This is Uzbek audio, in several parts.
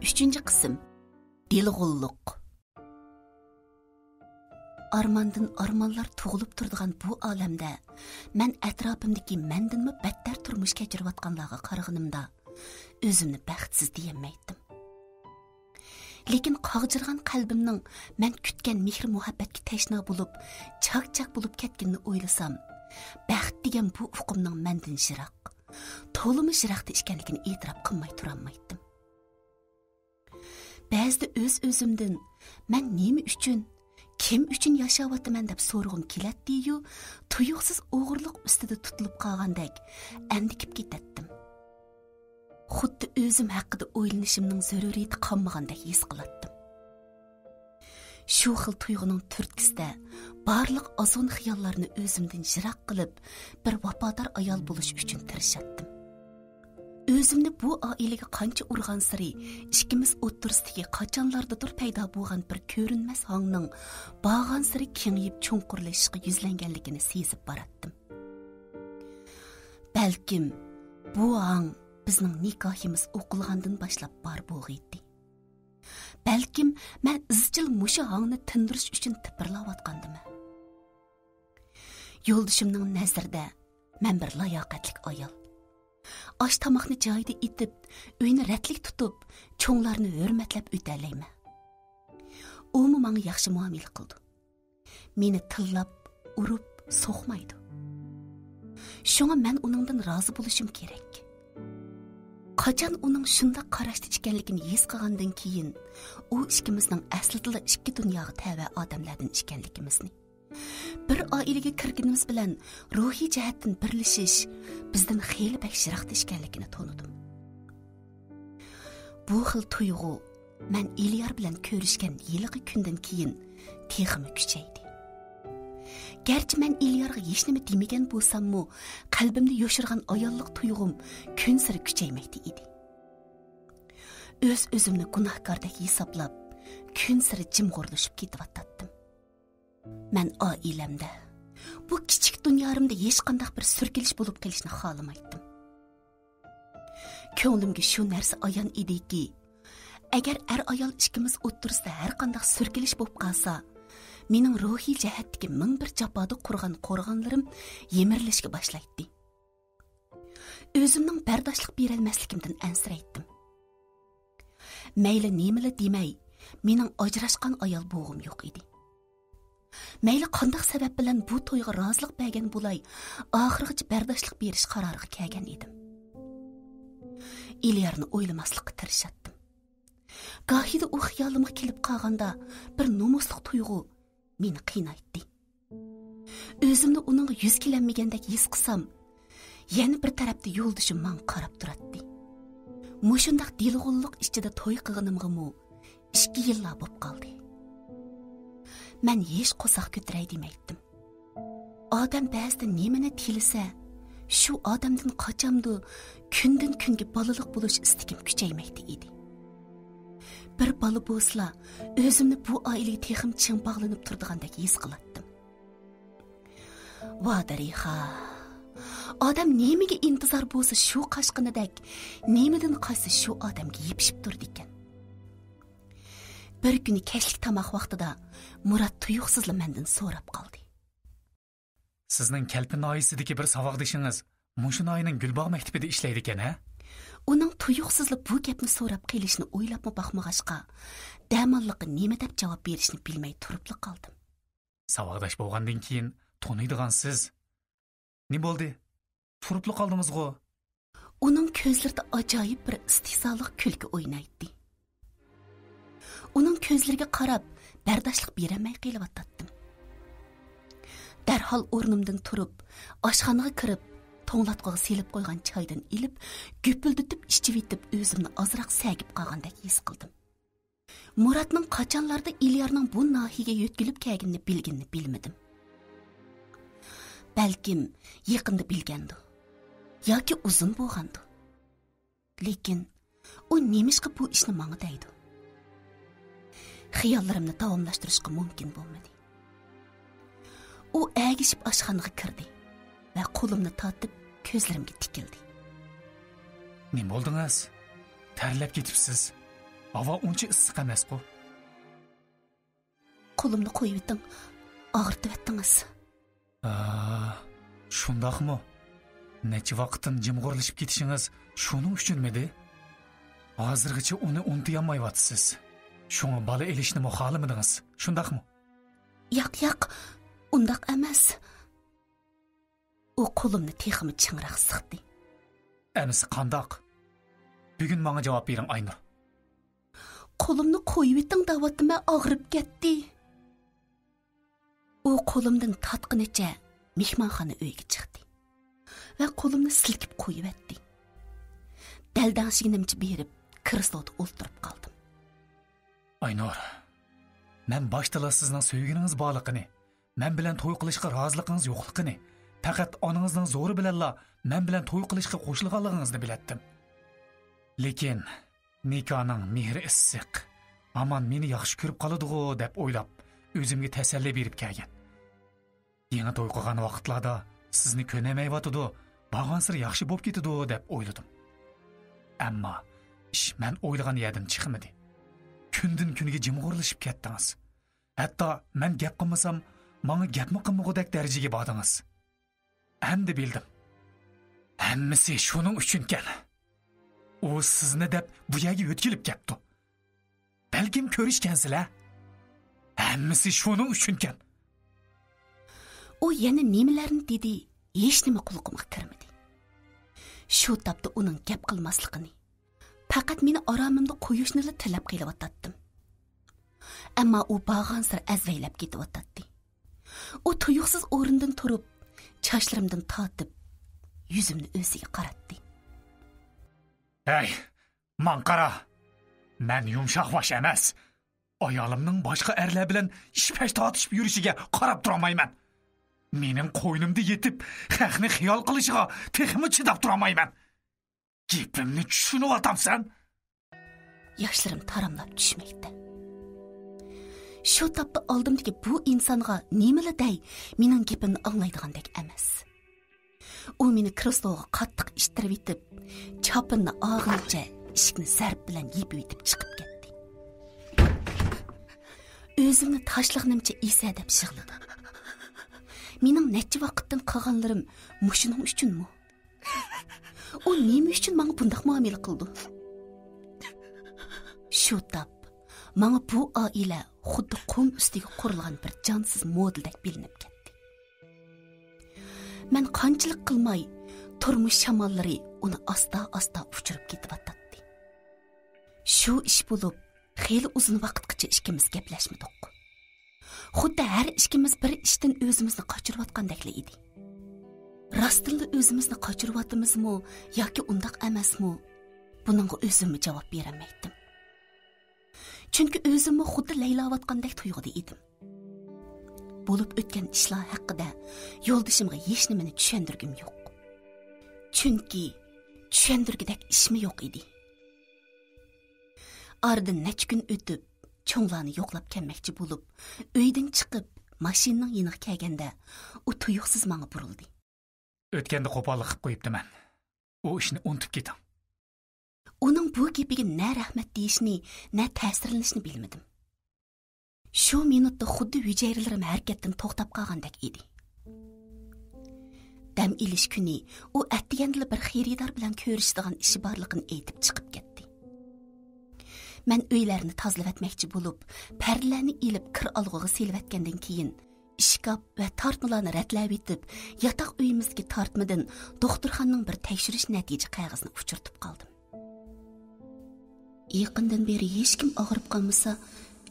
3. qism. Dilg'ulluq. Armandan armanlar tug'ilib turadigan bu olamda men atrofimdagi mendinmi battar turmush kechirayotganlarga qaraganimda o'zimni baxtsiz deyolmaydim. Lekin qog'jirgan qalbimning men kutgan mehr muhabbatga tashna bo'lib, chaq-chaq bo'lib ketganini o'ylasam, baxt degan bu uqumning mendan shiroq, to'limi shiroqda ekanligini e'tirof qilmay turolmaydim. Ba'zida o'zimdan men nima uchun, kim uchun yashayapman deb so'rag'im keladi-yu, tuyuqsiz o'g'irliq ustida tutilib qolgandek andikib ketdim. Xuddi o'zim haqida o'ylanishimning zaruriyati qolmagandek his qilardim. Shu xil tuyg'uning turtkisida barliq ozg'in xiyollarni o'zimdan yiroq qilib, bir vafodor ayol bo'lish uchun tirishatdim. O'zimni bu oilaga qancha urgan siri, ikkimiz o'ttirsidagi qachonlardadir paydo bo'lgan bir ko'rinmas hongning bog'an siri kengayib cho'nqurlashishga yuzlanganligini sezib boratdim. Balkim bu hong bizning nikohimiz o'qilgandan boshlab bor bo'lg'iydi. Balkim men izchil musha hongni tindirish uchun tipirlayotgandim. Yo'ldishimning nazarida men bir layoqatli ayol. Osh tomoqni joyida itib, uyni ratlik tutib, cho'nglarni hurmatlab o'talayman. U menga yaxshi muomala qildi. Meni tillab, urib, so'qmaydi. Shunga men uningdan rozi bo'lishim kerak. Qachon uning shunda qarashda ekanligini his qilgandan keyin, u ikkimizning aslida ikki dunyoga tava odamlardan ekanligimizni, bir oilaga kirganimiz bilan ruhiy jihatdan birlashish bizdan xeyli bak shiroqda ekanligini to'nidim. Bu xil tuyg'u men Ilyar bilan ko'rishgan yilqi kundan keyin texmi kuchaydi. Gerçi men Ilyarga hech nima demagan bo'lsam-mu, qalbimda yoshirgan ayollik tuyg'um kun sari kuchaymoqda edi. O'zimni gunohkordek hisoblab, kun sari jimg'urlashib ketyaptim. Men oilamda, bu kichik dunyorimda hech qanday bir surkilish bo'lib qolishni xohlamaydim. Ko'nglimga shu narsa ayon ediki, agar ayol ikkimiz o'ttirsida har qanday surkilish bo'lib qolsa, mening ruhiy jihatdagi ming bir jafoda qurgan qo'rg'onlarim yemirilishga boshlaydi. O'zimning bardoshlik berolmasligimdan ansiraydim. Mayli nemili demay, mening ajrashgan ayol bo'g'im yo'q edi. Mayli qanday sabab bilan bu to'yga rozilik bergan bo'lay, oxirigacha bardoshlik berish qaroriga kelgan edim. Ilyarni o'ylamaslikka tirishatdim. Gohida u xiyolimga kelib qolganda bir nomusliq tuyg'u meni qiynaydi. O'zimni uning yuz kelanmagandek his qilsam, yana bir tarafda yo'ldishim menga qarab turadi. Mushundaq dilg'ulliq ichida to'y qilganimga-mu 2 yillar bo'lib qoldi. Men hech qo'saq ko'taray demaydim. Odam ba'zida nimani tilisa, shu odamdan qochimdi, kundan kunga bolalik bo'lish istigim kuchaymoqda edi. Bir bola bo'lsa, o'zimni bu oilaga texim ching bog'lanib turdigandek his qilardim. Va darixa. Odam nemiga intizor bo'lsa shu qashqinidek, nemidan qaysi shu odamga yepishib turdi ekan. Bir kuni kashlik tamoq vaqtida Murat tuyuqsizla mendan so'rab qoldi. Sizning Kalpin oilasidagi bir savodishingiz Mushin oyining Gulbog' maktabida ishlaydi ekan-a? Uning tuyuqsizla bu gapni so'rab qilishni o'ylabmi baxmag'ashqa, damonliqqa nima deb javob berishni bilmay turib qoldim. Savoddash bo'lgandan keyin toniydigan siz. Ne bo'ldi? Turib qoldingiz-ku? Uning ko'zlarida ajoyib bir istihzoliq kulgi o'ynaydi. Uning ko'zlariga qarab, bardoshlik bermay qelyapatdim. Darhol o'rnimdan turib, oshxonaga kirib, to'nglatqaga selib qo'ygan choydan ilib, gupilditib ichib etib, o'zimni ozroq sagib qolgandek his qildim. Muratning qachonlarda Ilyarning bu nahiyaga yo'tkilib kelganini bilmadim. Balkim yaqinda bilgandi yoki uzun bo'lgandi. Lekin u nemishqa bu ishni menga deydi. Xiyollarimni davomlashtirishga mumkin bo'lmadi. U agishib oshxonaga kirdi va qo'limni tortib ko'zlarimga tikildi. Nima bo'ldingiz? Tarlab ketibsiz. Hava uncha issiq emas-ku. Qo'limni qo'yib eting, og'irtib etdingiz. Shundaqmi? Necha vaqtdan jimg'irlashib ketishingiz shuning uchunmidi? Hozirgacha uni unutmayapsiz. Shunga bola elishni xohlamadingiz, shundaqmi? Yo'q, undaq emas. U qo'limni teximi chingroq siqdi. Amisi qandoq? Bugun menga javob bering, Aynur. Qo'limni qo'yib eting davatime og'rib ketdi. U qo'limdan tatqinicha mehmonxona uyiga chiqdi va qo'limni silkib qo'yib etdi. Daldanshiginimcha berib, kresloda o'ltirib qoldim. Aynur, men boshdalar sizning sevginingiz borligini, men bilan to'y qilishga roziligingiz yo'qligini, faqat onangizning zo'ri bilanla men bilan to'y qilishga qo'shilganligingizni bilatdim. Lekin nikohning mehri issiq, aman meni yaxshi ko'rib qoladi-ku deb o'ylab, o'zimga tasalli berib kelgan. Yangi to'y qilgan vaqtlarda sizni ko'namayotidi, bag'ansir yaxshi bo'lib ketadi deb o'yladim. Ammo ish men o'ylagan yerdan chiqmadi. Kundan kuniga jimg'irlashib ketdingiz. Hatto men gap qilmasam, menga gapmi qilmagudek darajaga bordingiz. Endi bildim. Hammasi shuning uchunkan. U sizni deb bu yerga o'tkilib ketdi. Balkim ko'rishgansizlar. Hammasi shuning uchunkan. U yana nimalarni dedi, hech nima quloqimga kirmadi. Shu topda uning gap qilmasligini, faqat meni oromimda qo'yishni tilab qilyotdim. Ammo u bag'ansir azvaylab ketyotdi. U tuyuqsiz o'rindan turib, chochlarimdan tortib, yuzimni o'ziga qaratdi. Hey, man qara. Men yumshoq bosh emas. Ayolimning boshqa erlar bilan ishpash tortishib yurishiga qarab turmayman. Mening qo'ynimda yetib, haqni xiyol qilishiga texmi chidab turmayman. Gapimni tushunib otamsan? Yoshlarim taramlab tushmoqda. Shu topda oldimdagi bu insonga nimalarday mening gapimni anglaydigandek emas. U meni kresloga qattiq ishtirib etib, chopinni og'ilcha eshikni zarb bilan yepib etib chiqib ketdi. O'zimni tashlaqnimcha esa deb shig'ladim. Mening necha vaqtdan qolganlarim mushuning uchunmi? U nima uchun menga bunday muomala qildi? Shu tap menga bu oila xuddi qum ustiga qurilgan bir jonsiz modeldek bilinib ketdi. Men qanchalik qilmay turmush shamollari uni asta-asta uchirib ketyapti. Shu ish bo'lib, xeyli uzun vaqtgacha ikkimiz gaplashmadik. Xuddi har ikkimiz bir ishdan o'zimizni qochirayotgandekli edi. Rostilla o'zimizni qochiryapmizmi yoki undaq emasmi? Buningga o'zimmi javob bera olmaydim. Chunki o'zimni xuddi laylayotgandek tuyg'uda edim. Bo'lib o'tgan ishlar haqida yo'ldishimga hech nimani tushundirgim yo'q. Chunki tushundirgidek ishmi yo'q edi. Aradan necha kun o'tib, cho'nglarni yo'qlab kelmoqchi bo'lib, uydan chiqib, mashinaning yoniga kelganda, u tuyuqsiz menga burildi. O'tganda qo'pollik qilib qo'yibdiman. U ishni unutib keting. Uning bu gapiga na rahmat deyishni, na ta'sirlanishni bilmadim. Shu minutda xuddi hujayralarım harakatdan to'xtab qolgandek edi. Dam ilish kuni u atdiganda bir xaridor bilan ko'rishadigan ishi borligini aytib chiqib ketdi. Men uylarni tozalab etmoqchi bo'lib, parlarni ilib kir olg'iga selvatgandan keyin ishkop va tortmalarni ratlab etib, yotoq uyimizga tortmadan doktorxonaning bir tekshirish natija qog'ozini uchirtib qoldim. Yaqindan beri hech kim og'rib qolmasa,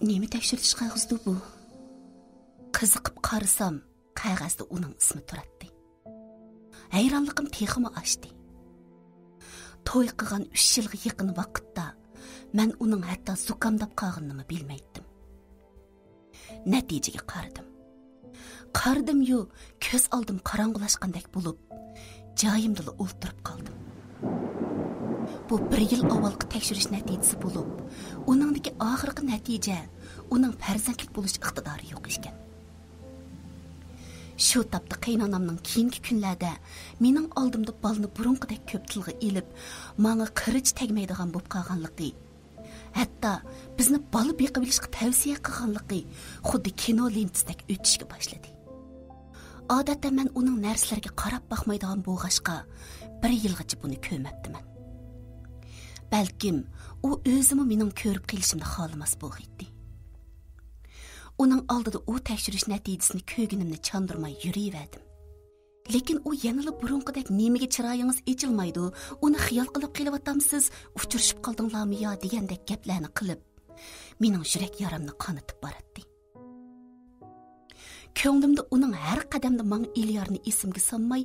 nima tekshirish qog'ozdi bu? Qiziqib qarasam, qog'ozda uning ismi turadi. Hayronligim texmi oshdi. To'y qilgan 3 yilga yaqin vaqtda men uning hatto zukamdab qolganini bilmaydim. Natijaga qaradim. Qardim-yu, ko'z oldim qorong'ulashgandek bo'lib, joyimda o'ltirib qoldim. Bu 1 yil avvalgi tekshirish natijasi bo'lib, uningdagi oxirgi natija uning farzandlik bo'lish iqtidori yo'q ekan. Shu tapda qaynonamning keyingi kunlarda mening oldimda balni burunqidek ko'p tilga elib, menga qirich tegmaydigan bo'lib qolganligi, Hatto bizni bola beqib olishga tavsiya qilganligi xuddi kino lentasidak o'tishga boshladi. Odatda men uning narsalarga qarab boqmaydigan bo'lg'ashqa 1 yilgacha buni ko'rmabdiman. Balkim u o'zimi mening ko'rib qilishimni xohlamas bo'lg'aydi. Uning oldida u tekshirish natijasini ko'rganimni chandurmay yuraverdim. Lekin u yanada burunqidek nemaga chiroyingiz echilmaydi, uni xiyol qilib qelyaptamsiz, uchrashib qoldinglarmi yo degandek gaplarni qilib, mening yurak yaramni qonitib boradi. Ko'nglimda uning har qadamda menga Ilyarni esimga solmay,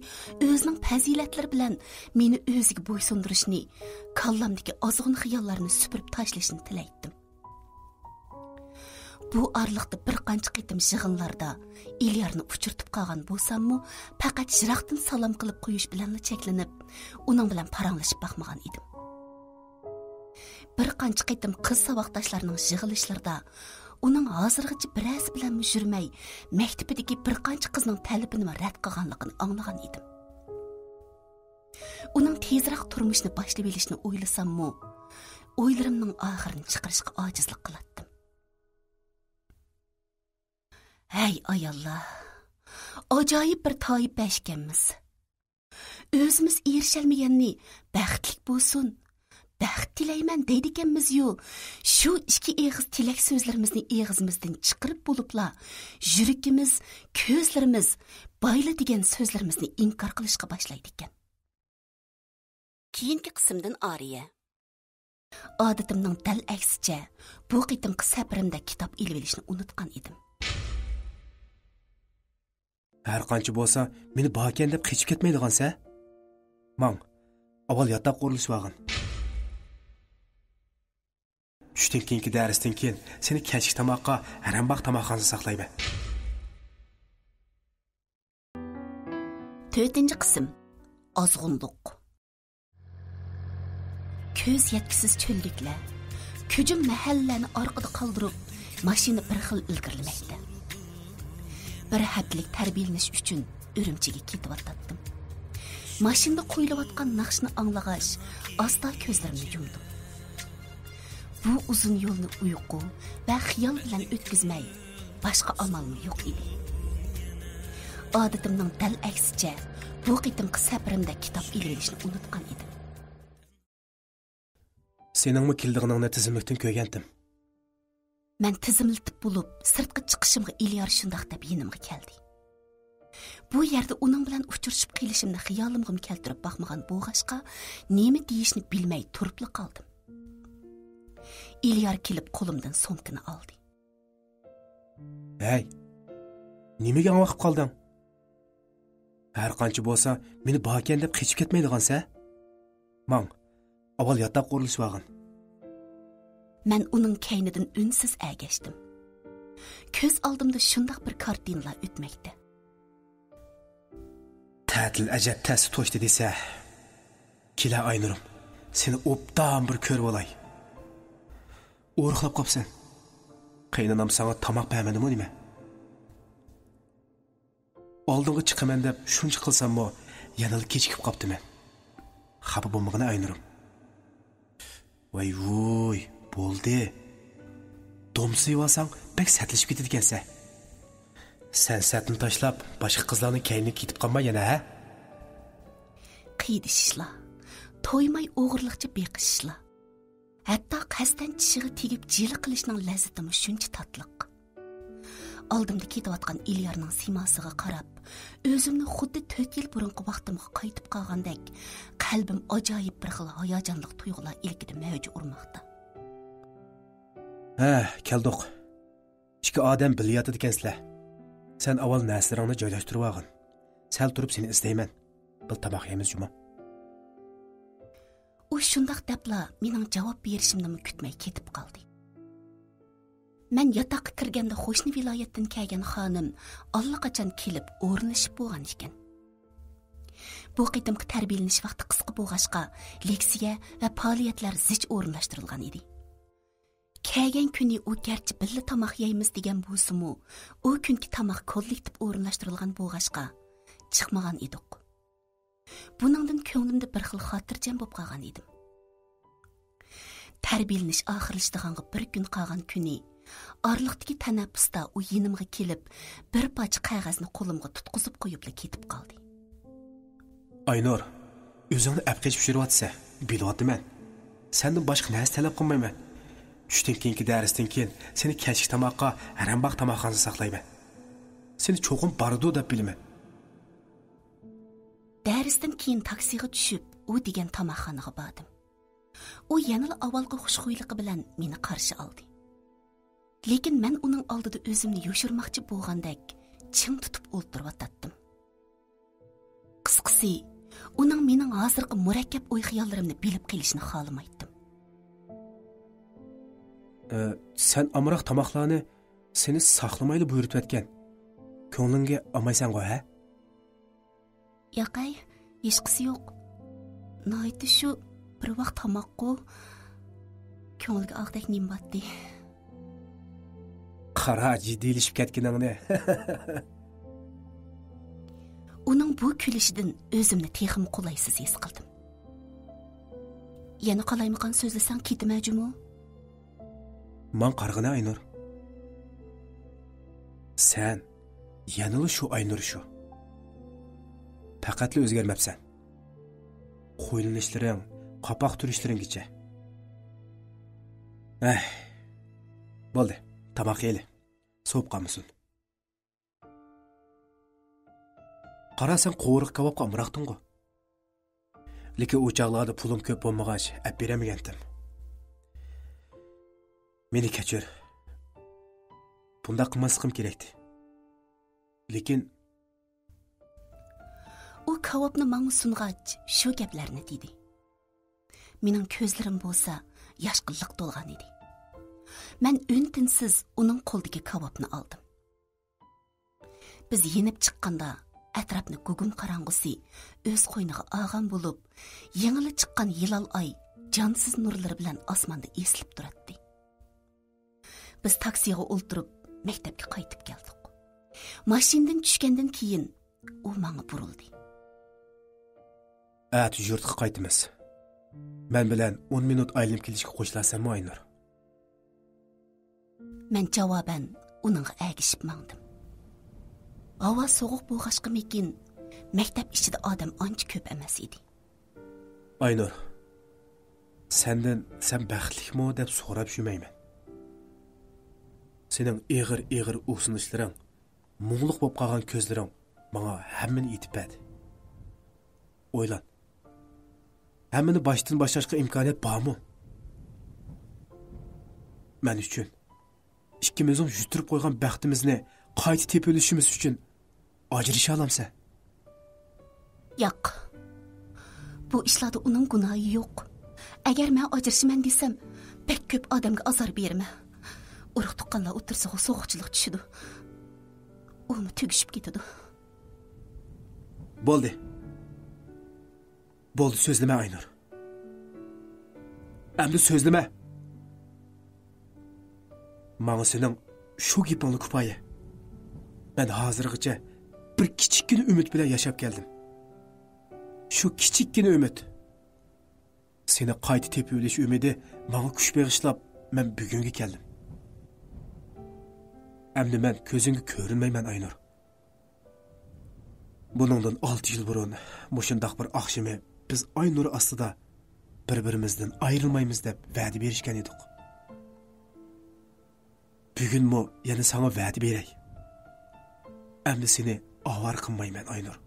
o'zining fazilatlari bilan meni o'ziga bo'ysundirishni, kallamdagi ozg'in xiyollarni supurib tashlashni tilaydim. Bu arliqda bir qancha qitim yig'inlarda Ilyarni uchirtib qolgan bo'lsam-mu, faqat yiroqdan salom qilib qo'yish bilan cheklanib, uning bilan paranglashib baxmagan edim. Bir qancha qitim qiz savoqdoshlarining yig'ilishlarida uning hozirgacha birasi bilan yurmay, maktabidagi bir qancha qizning talabini rad qilganligini anglagan edim. Uning tezroq turmushni boshlab olishni o'ylasam-mu, o'ylarimning oxirini chiqarishga ojizlik qilatdim. Hey ayollar, ajoyib bir toyib bashkanmiz. O'zimiz erishalmaganni baxtlik bo'lsin, baxt tilayman deydiganmiz-yu, shu ikki eg'iz tilak so'zlarimizni eg'izimizdan chiqarib bo'libla, yuragimiz, ko'zlarimiz bayla degan so'zlarimizni inkor qilishga boshlaydi ekan. Keyingi qismdan Ariya. Odatimning dal aksicha, bu qitimqi safarimda kitob ilib olishni unutgan edim. Har qancha bo'lsa, meni bakan deb qechib ketmaydigansa? Mang, avval yotoq qurilishib olgin. Tushdan keyingi darsdan keyin seni kechki tomoqqa Arambaq tomoqxonasida saqlayman. 4-qism. Ozg'unliq. Ko'z yetkisiz cho'lliklar, ko'jim mahallani orqada qoldirib, mashina bir xil ilgirlamoqda. Bir haftalik tarbiyalanish uchun Urumchiga ketib o'tdim. Mashinada qo'yilayotgan naqshni anglag'ach, asta ko'zlarimni yumdim. Bu uzun yo'lni uyqu va xiyol bilan o'tkazmay, boshqa amalim yo'q edi. Odatimning dal aksicha, bu qitimqi safarimda kitob ilib olishni unutgan edim. Seningmi keldig'ingni tizimlikdan ko'rgandim. Men tizimlitib bo'lib, sirtqa chiqishimga Ilyar shundoq deb yenimga keldi. Bu yerda uning bilan uchrashib qilishimni xiyolimga keltirib baxmagan bo'g'ashqa, nima deyishni bilmay turib qoldim. Ilyar kelib qo'limdan so'mkini oldi. Hey, nimaga vaqib qolding? Har qancha bo'lsa, meni bakan deb qechib ketmaydigansa? Mang, avval yotoq qurilishib olgin. Men uning kaynidan unsiz agashdim. Ko'z oldimda shundoq bir kartinalar o'tmoqda. Ta'til ajab ta'si to'shdi desa, kela Aynurim, seni obdan bir ko'rib olay. O'rxlab qopsan. Qaynanam sana tamoq bermadimi nima? Oldinga chiqaman deb shuncha qilsam-mo, yana kechikib qopdiman. Xafa bo'lmag'ina Aynurim. Voy, bo'ldi. Domsiyib olsang, bek satlashib ketadi ekansa. Sen satni tashlab, boshqa qizlarning kaynini ketib qolma yana, ha? Qiydishishlar, to'ymay o'g'irliqcha beqishishlar. Hatto qasdan tishiga tegib jili qilishning lazzatimi shuncha tatliq. Oldimda ketayotgan Ilyarning simosiga qarab, o'zimni xuddi 4 yil burungi vaqtimga qaytib qolgandek, qalbim ajoyib bir xil hayajonli tuyg'ular ilkida mavj urmoqda. Keldik. Ikki odam bilyotdi ekansizlar. Sen avval narsalarni joylashtirib olgin. Sal turib seni izlayman. Bil tamoq yeymiz juma. U shundoq debla mening javob berishimni kutmay ketib qoldi. Men yotoqqa kirganda qo'shni viloyatdan kelgan xonim allaqachon kelib o'rnashib bo'lgan ekan. Bu qitimqi tarbiyalanish vaqti qisqa bo'lg'ashqa, leksiya va faoliyatlar zich o'rinlashtirilgan edi. Kelgan kuni u garchi birga tamoq yeymiz degan bo'lsa-mu, u kunki tamoq kollektiv o'rinlashtirilgan bo'lg'ashqa chiqmagan edik. Buningdan ko'nglimda bir xil xotirjam bo'lib qolgan edim. Tərbiyəliniş axırlaşdığanğa bir gün qalğan күні, arlıqdakı tənəffüsdə o yenimğa kelib, bir parça qağazni qo'limga tutquzib qo'yibla ketib qoldi. Aynur, o'zingni apqech pishirayotsa, bilyapman. Sendan boshqa narsa talab qilmayman. Tushdan keyingi darsdan keyin seni kechki tomoqqa, harambaq tomoqxonada saqlayman. Seni cho'qim bordi deb bilaman. Darsdan keyin taksiga tushib, u degan tomoqxonaga bordim. U yana avvalgi xushxo'yligi bilan meni qarshi oldi. Lekin men uning oldida o'zimni yoshirmoqchi bo'lgandek, ching tutib o'ltirib Qisqasi, uning mening hozirgi murakkab o'y xiyollarimni bilib qilishni xohlamaydim. Sen amroq tomoqlarni seni saqlamayli buyurib o'tgan. Ko'nglingga olmaysan-ku, ha? Yo'qay, hech qisi yo'q. Noiti shu bir vaqt tomoqqa ko'ngilga og'dak nim batdi. Qara jiddiylashib ketganingni. Uning bu kulishidan o'zimni texim qulaysiz his qildim. Yana qalaymiqan so'zlasang ketmajumu? Men qarg'ina Aynur. Sen yanılı shu Aynur shu. Faqatli o'zgarmabsan. Qo'yilinishlaring, qapoq turishlaringgacha. Bo'ldi. Tamoq yeyli. So'p qolmasin. Qarasan qo'riq kavobga amroqding-ku. Lekin u chaqlarda pulim ko'p bo'lmag'ach, olib beramagandim. Meni kechir. Bunda qilmasligim kerakdi. Lekin u kavobni menga sung'ach shu gaplarni dedi. Mening ko'zlarim bo'lsa yoshga liq to'lgan edi. Men untinsiz uning qo'lidagi kavobni oldim. Biz yenib chiqqanda atrofni gugum qarong'usi o'z qo'yniga olgan bo'lib, yengili chiqqan hilol oy jonsiz nurlari bilan osmonda eslib turardi. Biz taksiga o'ltirib maktabga qaytib keldik. Mashinadan tushgandan keyin u menga burildi. Yurtga qaytamiz. Men bilan 10 minut aylanib kelishga qo'shilasanmi, Aynur? Men javoban uningga agishib mangdim. Havo sovuq bo'lg'achqimikin, maktab ichida odam ancha ko'p emas edi. Aynur, sen baxtlikmi deb so'rab yurmayman. Sening ig'ir o'sinishlaring, muңliq bo'lib qolgan ko'zlaring menga hammani yetib berdi. O'ylan. Hammani boshdan boshlashga imkoniyat bormi? Men uchun ikkimizning yuturib qo'ygan baxtimizni qayta tepilishimiz uchun ajrisha olamsan? Yo'q. Bu ishlarda uning gunohi yo'q. Agar men ajrishiman desam, pek ko'p odamga azor berma. Urug' tuqqanlar o'tirsa so'g'chilik tushidi. Uni tugishib ketadi. Bo'ldi. Bo'ldi, so'zlama Aynur. Endi so'zlama. Menga sening shu gapingni kifoya. Men hozirgacha bir kichikkina umid bilan yashab keldim. Shu kichikkina umid seni qayta tepib olish umidi menga kuch bag'ishlab men bugunga keldim. Endi men ko'zingga ko'rinmayman Aynur. Buningdan 6 yil burun mushundaq bir oqshimi biz Aynur ostida bir-birimizdan ayrilmaymiz deb va'da berishgan edik. Bugunmi yana sana va'da beray. Endi seni avar qilmayman Aynur.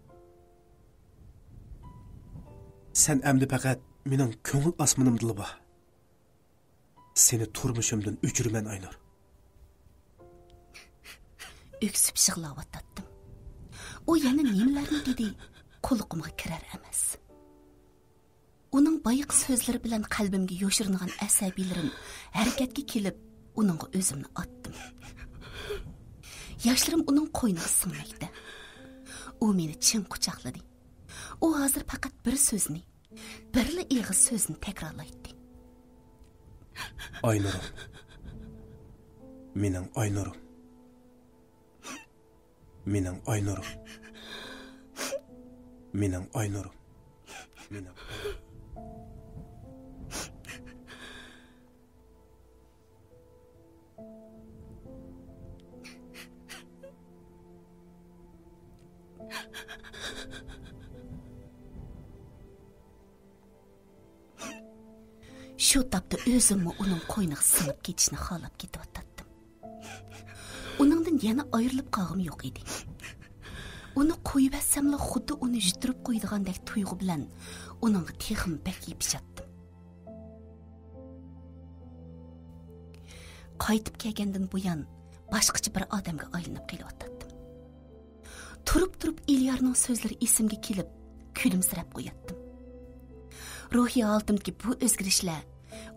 Sen endi faqat mening ko'ngil osmonimda bor. Seni turmushimdan o'chiraman Aynur. Öksüp yig'layotdim. U yana nimalarni dedi, quloqimga kirar emas. Uning bayiq so'zlari bilan qalbimga yo'shirgan asabiylarim harakatga kelib, uningga o'zimni otdim. Yoshlarim uning qo'yniga singmoqda. U meni chin quchoqladi. U hozir faqat bir so'zni, birla ig'iz so'zni takrorlaydi. Aynurum. Mening Aynurum. Mening Aynurum. Mening Aynurum. Mening Shu tapda o'zimni uning qo'yniga singib ketishni xohlab ketib. Uningdan yana ayrilib qolg'im yo'q edi. Uni qo'yib etsamla xuddi uni jutirib qo'ydigandek tuyg'u bilan uningga texim bak yepishotdim. Qaytib kelgandan buyon boshqacha bir odamga aylanib kelyotdim. Turib Ilyarning so'zlari esimga kelib, kulimsirab qo'yatdim. Ruhiy holatımdagi bu o'zgarishlar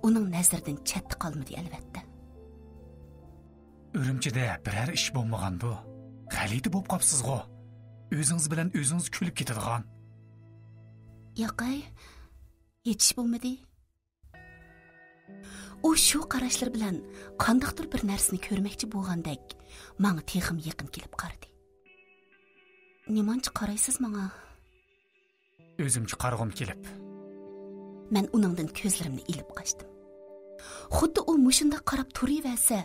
uning nazaridan chetda qolmadi albatta. Urumchida biror ish bo'lmagan bu. G'alati bo'lib qopsiz-ku. O'zingiz bilan o'zingiz kulib ketadigan. Yo'qay, hech bo'lmadi. U shu qarashlar bilan qandaqdir bir narsani ko'rmoqchi bo'lgandek, menga texim yaqin kelib qaradi. Nimancha qaraysiz menga? O'zimcha qarag'im kelib. Men uningdan ko'zlarimni ilib qochdim. Xuddi u mushunda qarab turaversa,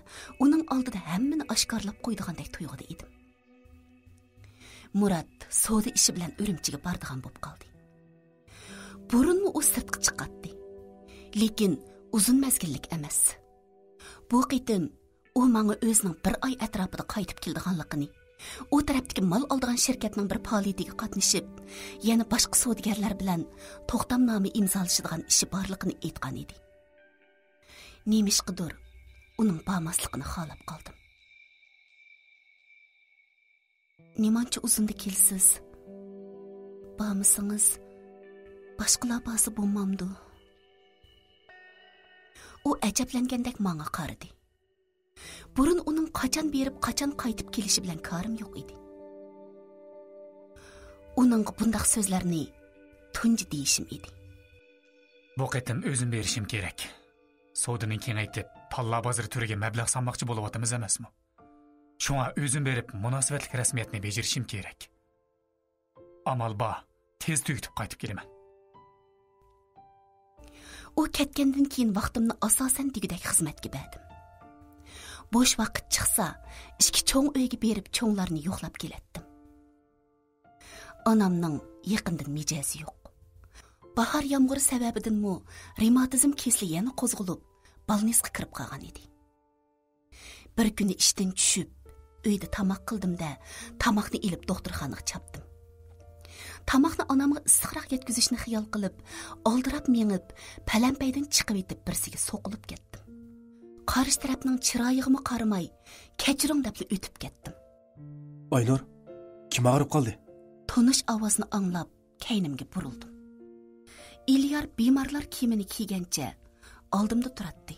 uning oldida hammani oshkorlab qo'ydigandek tuyg'uda edim. Murat savdo ishi bilan Urumchiga bordigan bo'lib qoldi. Burunmi u sirtqa chiqatdi. Lekin uzun mezgillik emas. Bu qitim u menga o'zining bir oy atrofida qaytib kelganligini, u tarafdagi mal oldigan shirkatning bir faoliyatiga qatnashib, yana boshqa savdogarlar bilan to'xtamnoma imzolashadigan ishi borligini aytgan edi. Nemishqidir uning bormasligini xohlab qoldim. Nimancha uzunda kelsiz? Bormasangiz boshqalar borsa bo'lmamdi. U ajablangandek menga qaradi. Burun uning qachon berib, qachon qaytib kelishi bilan ko'rim yo'q edi. Uning bundaq so'zlarni tunji deyishim edi. Bu qitim o'zim berishim kerak. Savdoning kengaytib, palla bozori turiga mablag' solmoqchi bo'lyapmiz emasmi? Shunga o'zim berib, munosabatlik rasmiyatni bajarishim kerak. Amal bor, tez tugatib qaytib kelaman. U ketgandan keyin vaqtimni asosan degidek xizmatga berdim. Bo'sh vaqt chiqsa, ikki cho'ng uyga berib cho'nglarni yo'qlab kelatdim. Onamning yaqindan mijozi yo'q. Bahar yomg'iri sababidanmi revmatizm kesli yana qo'zg'alib, balnisga kirib qolgan edi. Bir kuni ishdan tushib, uyda tamoq qildim-da, tamoqni ilib doktorxonaga chapdim. Tamoqni onamga issiqroq yetkazishni xiyol qilib, oldirab mengib, palampaydan chiqib etib birsiga so'qilib ketdim. Qarshi tarafning chiroyig'imi qaramay, kechiring deb o'tib ketdim. Aynur, kim og'rib qoldi? Tonish ovozni anglab, kaynimga burildim. Ilyar bemorlar kiyimini kiygancha oldimda turadi.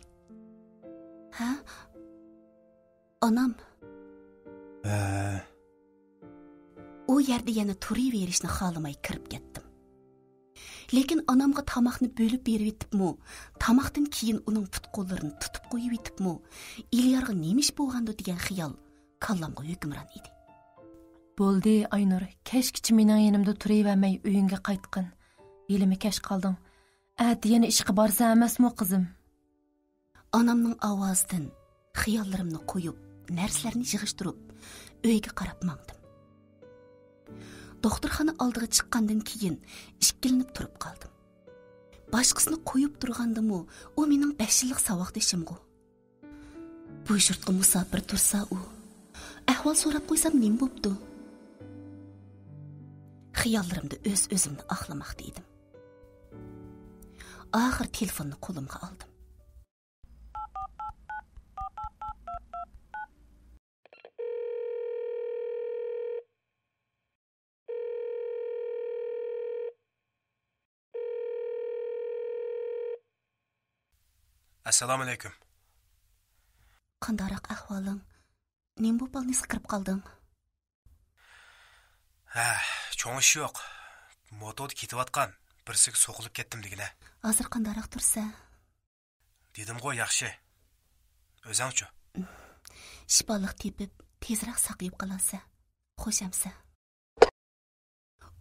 Ha? Onam. U yerda yana turaverishni xohlamay kirib ketdim. Lekin onamga tamoqni bo'lib berib etibmi, tamoqdan keyin uning put-qo'llarini tutib qo'yib etibmi, Ilyarga nemish bo'lgandi degan xiyol kallamga hukmron edi. Bo'ldi, Aynur, kechgacha mening yonimda turavermay uyingga qaytqin. Yelimi kech qolding. Ati yana ishga borsa emasmi, qizim? Onamning ovozidan xiyollarimni qo'yib, narsalarni yig'ishtirib, uyga qarab mangdim. Doktorxona oldiga chiqqandan keyin ishkilinib turib qoldim. Boshqasini qo'yib turgandimi, u mening 5 yillik saboqdashimgu. Bu yurtga musofir tursa u, ahvol so'rab qo'ysam nima bo'pti? Xiyollarimda o'zimni oqlamoqda edim. Oxir telefonni qo'limga oldim. Assalomu alaykum. Qandaroq ahvoling? Nima bo'lib balnisga kirib qolding? Cho'ng ish yo'q. Motorda ketayotgan, birsiga so'qilib ketdim degina. Hozir qandaroq tursa? Dedim-ku, yaxshi. O'zing-chi? Shifolik tepib, tezroq saqayib qolsa, xo'shamsa.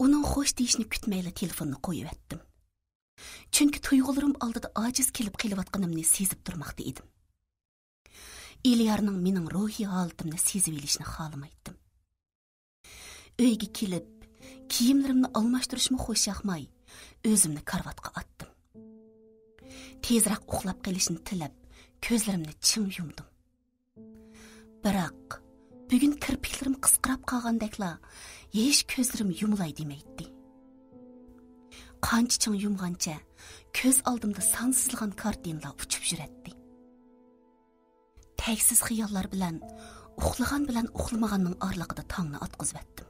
Uning xo'sh deyishni kutmayla telefonni qo'yib etdim. Chunki tuyg'ularim oldida ojiz kelib qilayotganimni sezib turmoqda edim. Ilyarning mening ruhiy holatimni sezib olishni xohlamaydim. Uyga kelib, kiyimlarimni almashtirishni xo'sh yoqmay, o'zimni karvatga otdim. tezroq uxlab qolishni tilab, ko'zlarimni chim yumdim. Biroq bugun kirpiklarim qisqirab qolgandekla, hech ko'zlarim yumilay demaydi. Qancha ching yumgancha ko'z oldimda sansizlagan kartinalar uchib yuradi. Taksiz xiyollar bilan uxlagan bilan uxlamaganning orlig'ida tongni otqizib etdim.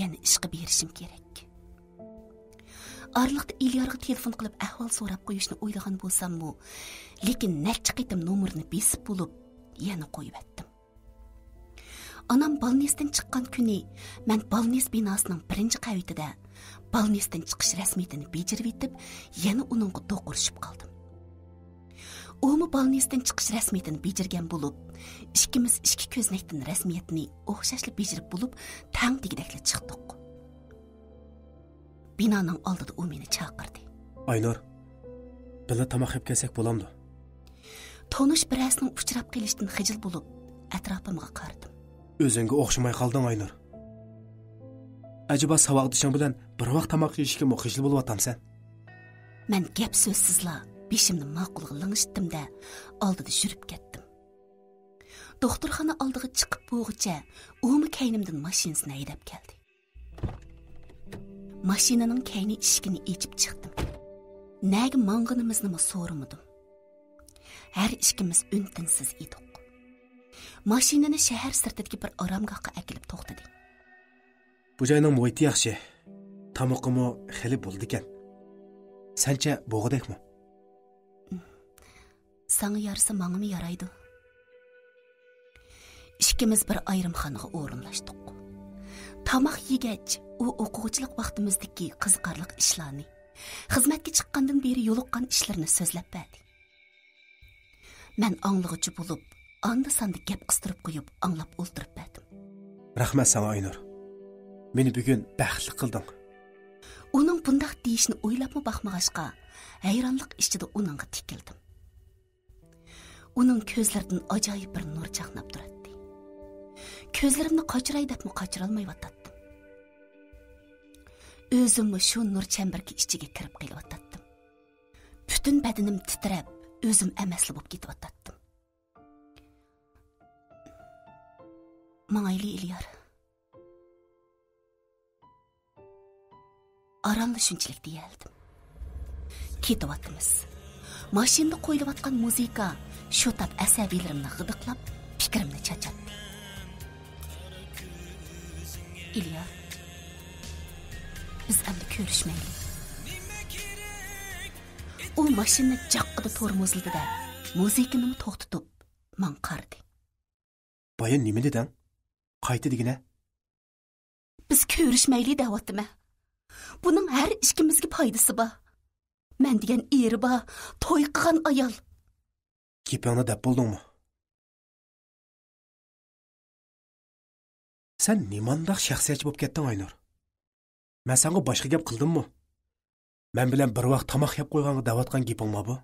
Yana ishga berishim kerak. Arliqda İlyarga telefon qilib ahvol so'rab qo'yishni o'ylagan bo'lsam-mu, lekin necha qitim nomerni besib bo'lib, yana qo'yib etdim. Anam Balnesdan chiqqan kuni men Balnes binosining 1-qavatida Balnesdan chiqish rasmiyatini bejarib etib, yana uningga do'qurishib qoldim. O'mi Balnesdan chiqish rasmiyatini bejargan bo'lib, ikkimiz ikki ko'znakdan rasmiyatni o'xshashli bejarib bo'lib, tang degidekla chiqdik. Binoning oldida u meni chaqirdi. Aynor, birga tamoq yeb kelsak bo'lamdi? Tonish birasning uchrab kelishdan xijil bo'lib, atrofimga qaradim. O'zingga o'xshamay qolding, Aynor. Acaba saboqdishing bilan bir vaqt tamoq yeyishga muxijil bo'lib atamsan? Men gap so'zsizla beshimni ma'qulga lingishdim-da, oldida yurib ketdim. Doktorxona oldiga chiqib bo'g'icha, o'mi kaynimdan mashinasini haydab keldi. Mashinaning kayni eshigini ochib chiqdim. Nega mang'inimizni so'ramadim. Har ikkimiz untinsiz edik. Mashinani shahar sirtidagi bir oromgohga akilib to'xtadi. Bu joyning muhiti yaxshi. Tamoqimi xili bo'ldi ekan. Sancha bo'g'idekmi? Sana yarsa mang'imi yaraydi. Ikkimiz bir ayrimxonaga o'rinlashdik. Tamoq yegach, u o'quvchilik vaqtimizdagi qiziqarli ishlarni, xizmatga chiqqandan beri yo'liqqan ishlarni so'zlab berdi. Men anglag'uchi bo'lib, anda-sanda gap qistirib qo'yib, anglab o'ltirib berdim. Rahmat sana Aynur. Meni bugun baxtli qilding. Uning bundoq deyishni o'ylabmi baxmag'ashqa, hayronlik ichida uningga tikildim. Uning ko'zlaridan ajoyib bir nur chaqnab turadi. Ko'zlarimni qochiray debmi qochira olmayotdim. O'zimni shu nur chambarga ichiga kirib qelyotdim. Butun badanim titrab, o'zim emasli bo'lib ketyotdim. Mangayli İlyar. Aramda shunchalik deyaldim. Ketyapmiz. Mashinada qo'yilayotgan muzika shu tab asabiylarimni g'idiqlab, fikrimni chachatdi. İlyar, biz endi ko'rishmaylik. U mashina jaqqida tormozladi-da, muzikani to'xtatib, men qaradi. Bayan nima deding? Qayta degina? Biz ko'rishmaylik deyaptimi? Buning har ikkimizga foydasi bor. Men degan eri bor, to'y qilgan ayol. Gapingni deb bo'ldingmi? Sen nimandaq shaxsiyatchi bo'lib ketding, Aynur? Men senga boshqa gap qildimmi? Men bilan bir vaqt tamoq yeb qo'yganga davatgan gapingmi bu?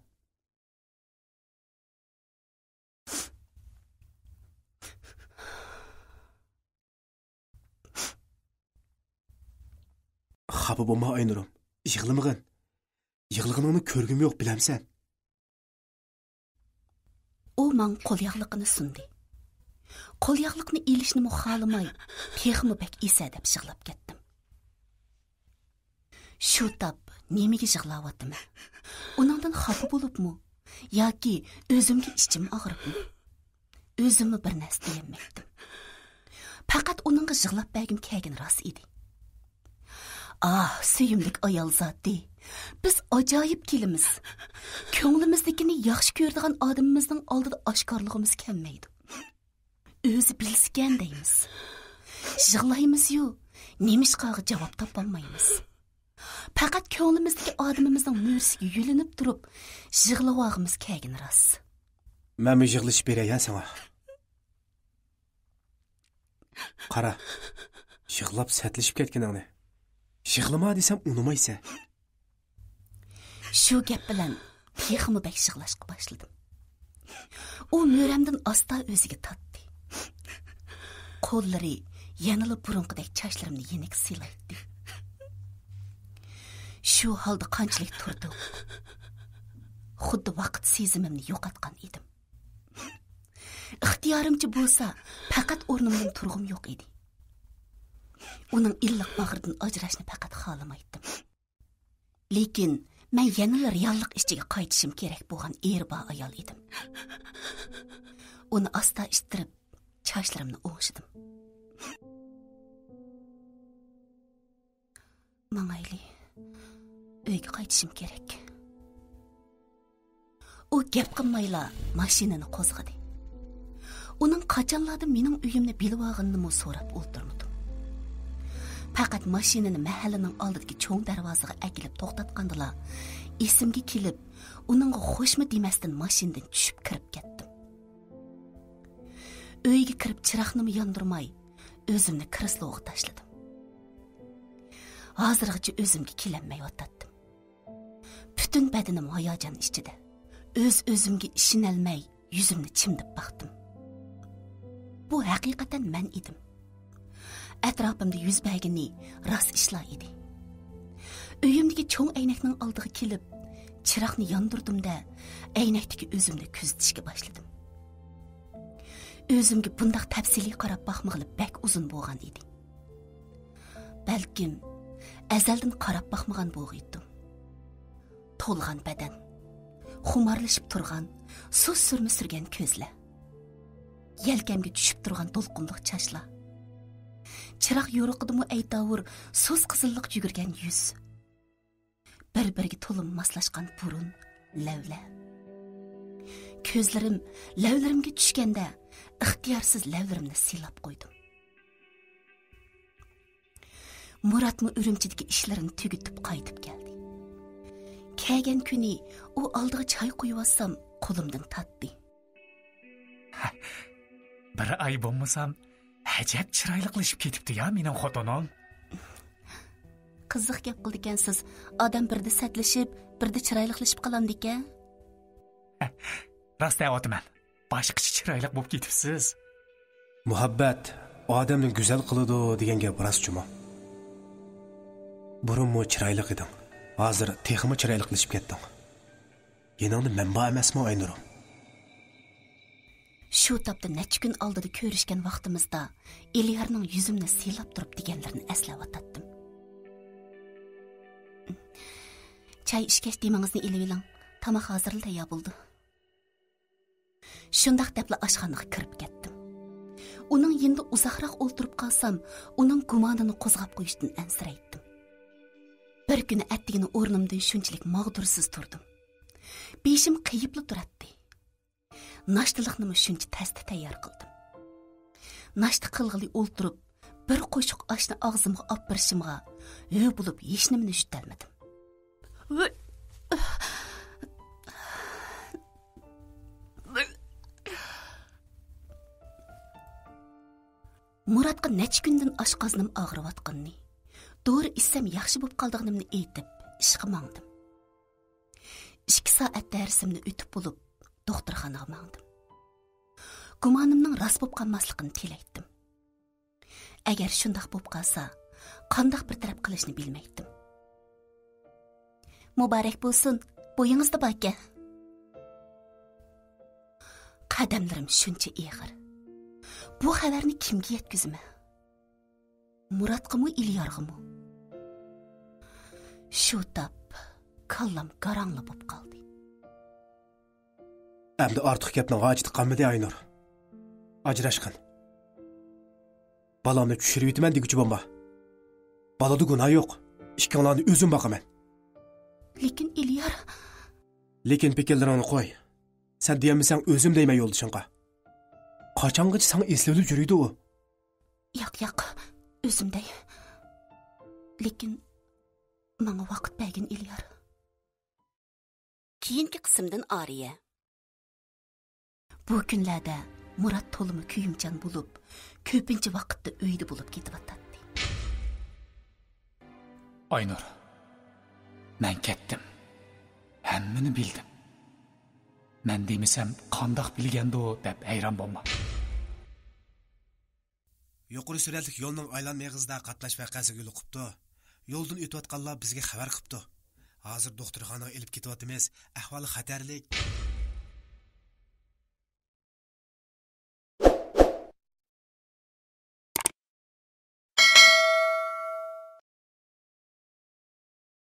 Xafa bo'lma Aynurim. Yig'lamag'in. Yig'lig'iningni ko'rgim yo'q, bilamsan. U men qo'lyog'liqni sundi. Qo'lyog'liqni elishni xohlamay, texmi bek esa deb yig'lab ketdim. Shu tab nemiga yig'layaptim? Uningdan xafa bo'libmi yoki o'zimga ichim og'ribmi? O'zimni bir narsa deyolmaydim. Faqat uningga yig'lab bergim kelgan rost edi. Suyimlik ayol zoti. Biz ajoyib kelimiz. Ko'nglimizdagini yaxshi ko'radigan odamimizning oldida oshkorligimiz kelmaydi. O'zi bilsgan deymiz. Yig'laymiz-yu, nemishqaga javob topolmaymiz. Faqat ko'nglimizdagi odamimizning mo'risiga yulinib turib, yig'lavog'imiz kelgan rost. Men yig'lashib beray sana. Qara. Yig'lab satlashib ketganingni. Yig'lama desam unumaysan. Shu gap bilan texmi bek yig'lashga boshladim. U mo'ramdan asta o'ziga tatdi. Qo'llari yanada burunqidek chochlarimni yenik silaydi. Shu holda qanchalik turdi. Xuddi vaqt sezimimni yo'qotgan edim. İxtiyorimcha bo'lsa, faqat o'rnimdan turg'im yo'q edi. Uning illiq bag'ridan ajrashni faqat xohlamaydim. Lekin men yana reallik ichiga qaytishim kerak bo'lgan erba ayol edim. Uni asta ishtirib, chochlarimni o'ngshidim. Mangayli, uyga qaytishim kerak. U gap qilmayla mashinani qo'zg'adi. Uning qachonlarda mening uyimni bilib olganini so'rab o'ltirmadim. Faqat mashinani mahallaning oldidagi cho'ng darvozaga akilib to'xtatgandila, esimga kelib, uningga xo'shmi demasdan mashinadan tushib kirib ketdim. Uyga kirib chiroqni yondirmay, o'zimni kresloga tashladim. Hozirgacha o'zimga kelanmay o'tdim. Butun badanim hayajon ichida. O'zimga ishonolmay, yuzimni chimdib baqdim. Bu haqiqatan men edim. Atrofimda yuz bergani rost ishlar edi. Uyimdagi cho'ng aynakning oldiga kelib, chiroqni yondirdim-da, aynakdagi o'zimni kuzatishga boshladim. O'zimga bundoq tafsiliy qarab boqmag'ilib bak uzun bo'lgan edi. Balkim azaldan qarab boqmagan bo'lg'aydim. To'lg'an badan, xumarlashib turgan, so'z surma surgan ko'zlar, yelkamga tushib turgan to'lqinliq chashlar, chiroq yo'riqidimi aytavur so'z qizilliq yugurgan yuz, bir-biriga to'lim moslashgan burun, lavlar. Ko'zlarim lavlarimga tushganda ixtiyorsiz lavlarimni silab qo'ydim. Muratmi Urumchidagi ishlarini tugatib qaytib keldi. Kelgan kuni u oldiga choy qo'yib olsam, qo'limdan tatdi. Bir ay bo'lmasam, ajab chiroyliqlashib ketibdi-ya mening xotinim. Qiziq gap qildikansiz. Odam birda satlashib, birda chiroyliqlashib qolamdi-ku. Rost aytman. Boshqacha chiroyliq bo'lib ketibsiz. Muhabbat odamni go'zal qiladi degan gap rostmi? Burunmi chiroyli eding. Hozir texmi chiroyliqlashib ketding. Yeningni manba emasmi Aynurim? Shu topda necha kun oldida ko'rishgan vaqtimizda Eliyarning yuzimni silab turib deganlarini eslab o'tdim. Çay ishkash demangizni elib eling. Tamoq hozirlada ya bo'ldi. Shundaq debla oshxonaga kirib ketdim. Uning endi uzoqroq o'ltirib qolsam, uning gumonini qo'zg'ab qo'yishdan ansiraydim. Bir kuni attigini o'rnimdan shunchalik mag'dursiz turdim. Beshim qiyibli turadi. Naştılıqnımı shuncha tasda tayyor qildim. Nashta qilg'ili o'ltirib, bir qo'shiq oshni og'zimga olib birishimga yo bo'lib hech nimani yutalmadim. Muratga necha kundan oshqoznim og'riyotganini, dori issam yaxshi bo'lib qolganimni aytib, ishga mangdim. 2 soat darsimni o'tib bo'lib, doktorxonaga mangdim. Gumonimning rost bo'lib qolmasligini tilaydim. Agar shundoq bo'lib qolsa, qandoq bir taraf qilishni bilmaydim. Muborak bo'lsin, bo'yingizda baka. Qadamlarim shuncha eg'ir. Bu xabarni kimga yetkazim? Muratqimi, Ilyorg'imi? Shu tap kallam qarangli bo'lib qoldi. Endi ortiq gapning hojati qolmadi Aynur. Ajrashqin. Balamni tushirib yetaman deguchi bomba. Balada gunoh yo'q. Ikkinglarni o'zim boqaman. Lekin Ilyor, lekin pekellaringni qo'y. Sen deyamsan o'zim deyman yo'ldishingga. Qachongacha sen eslab yuriydi u? Yo'q, o'zimday. Lekin menga vaqt bergin Ilyor. Keyingi qismdan Ariya. Bu kunlarda Murat to'limi kuyimchan bo'lib, ko'pincha vaqtda uyda bo'lib ketib o'tadi. Aynur, men ketdim. Hammani bildim. Men demisam, qandoq bilgandi o deb hayron bo'lma. Yuqori suratli yo'lning aylanma yig'izida qatnash vaqasi yo'liqibdi. Yo'ldan o'tayotganlar bizga xabar qilibdi. hozir doktorxonaga ilib ketyapmiz. Ahvoli xatarlik.